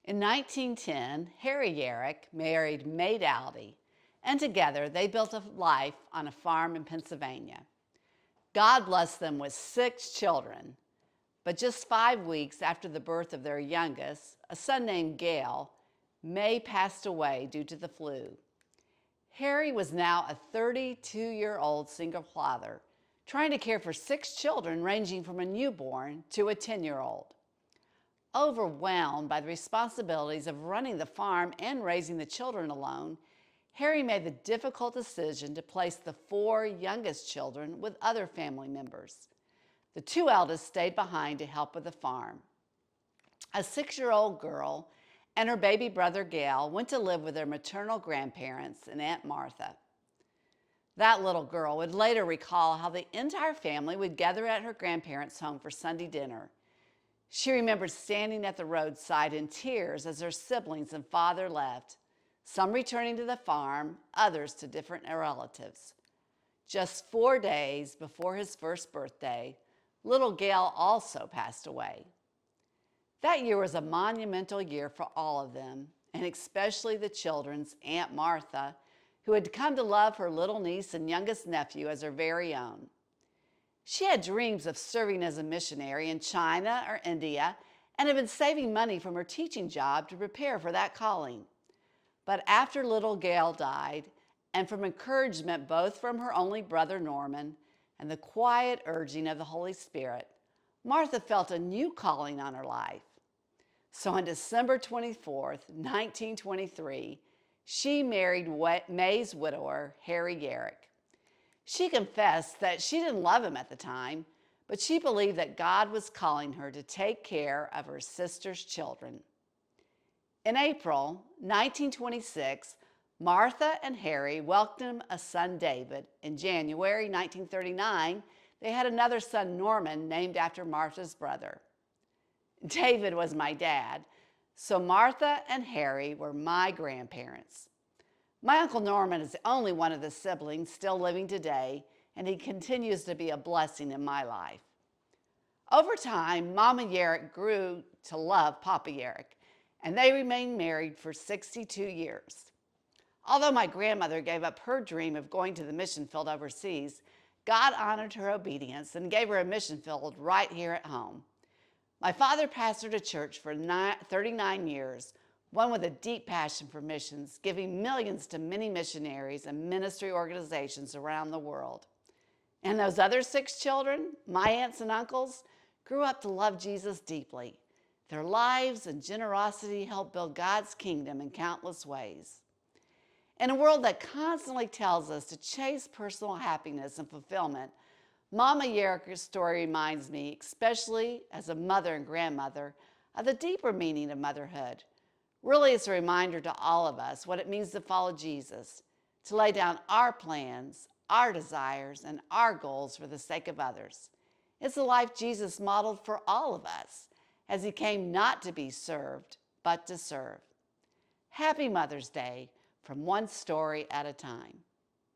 In 1910, Harry Yearick married Maid Aldy, and together they built a life on a farm in Pennsylvania. God blessed them with 6 children, but just 5 weeks after the birth of their youngest, a son named Gale, May passed away due to the flu. Harry was now a 32-year-old single father, trying to care for 6 children ranging from a newborn to a 10-year-old. Overwhelmed by the responsibilities of running the farm and raising the children alone, Harry made the difficult decision to place the 4 youngest children with other family members. The 2 eldest stayed behind to help with the farm. A 6-year-old girl and her baby brother Gale went to live with their maternal grandparents and Aunt Martha. That little girl would later recall how the entire family would gather at her grandparents' home for Sunday dinner. She remembered standing at the roadside in tears as her siblings and father left, some returning to the farm, others to different relatives. Just 4 days before his first birthday, little Gale also passed away. That year was a monumental year for all of them, and especially the children's Aunt Martha, who had come to love her little niece and youngest nephew as her very own. She had dreams of serving as a missionary in China or India and had been saving money from her teaching job to prepare for that calling. But after little Gale died, and from encouragement both from her only brother Norman and the quiet urging of the Holy Spirit, Martha felt a new calling on her life. So on December 24th, 1923, she married May's widower, Harry Yearick. She confessed that she didn't love him at the time, but she believed that God was calling her to take care of her sister's children. In April 1926, Martha and Harry welcomed a son, David. In January 1939, they had another son, Norman, named after Martha's brother. David was my dad, so Martha and Harry were my grandparents. My Uncle Norman is the only one of the siblings still living today, and he continues to be a blessing in my life. Over time, Mama Yearick grew to love Papa Yearick, and they remained married for 62 years. Although my grandmother gave up her dream of going to the mission field overseas, God honored her obedience and gave her a mission field right here at home. My father pastored a church for 39 years, one with a deep passion for missions, giving millions to many missionaries and ministry organizations around the world. And those other 6 children, my aunts and uncles, grew up to love Jesus deeply. Their lives and generosity helped build God's kingdom in countless ways. In a world that constantly tells us to chase personal happiness and fulfillment, Mama Yearick's story reminds me, especially as a mother and grandmother, of the deeper meaning of motherhood. Really, it's a reminder to all of us what it means to follow Jesus, to lay down our plans, our desires, and our goals for the sake of others. It's the life Jesus modeled for all of us, as he came not to be served, but to serve. Happy Mother's Day from one story at a time.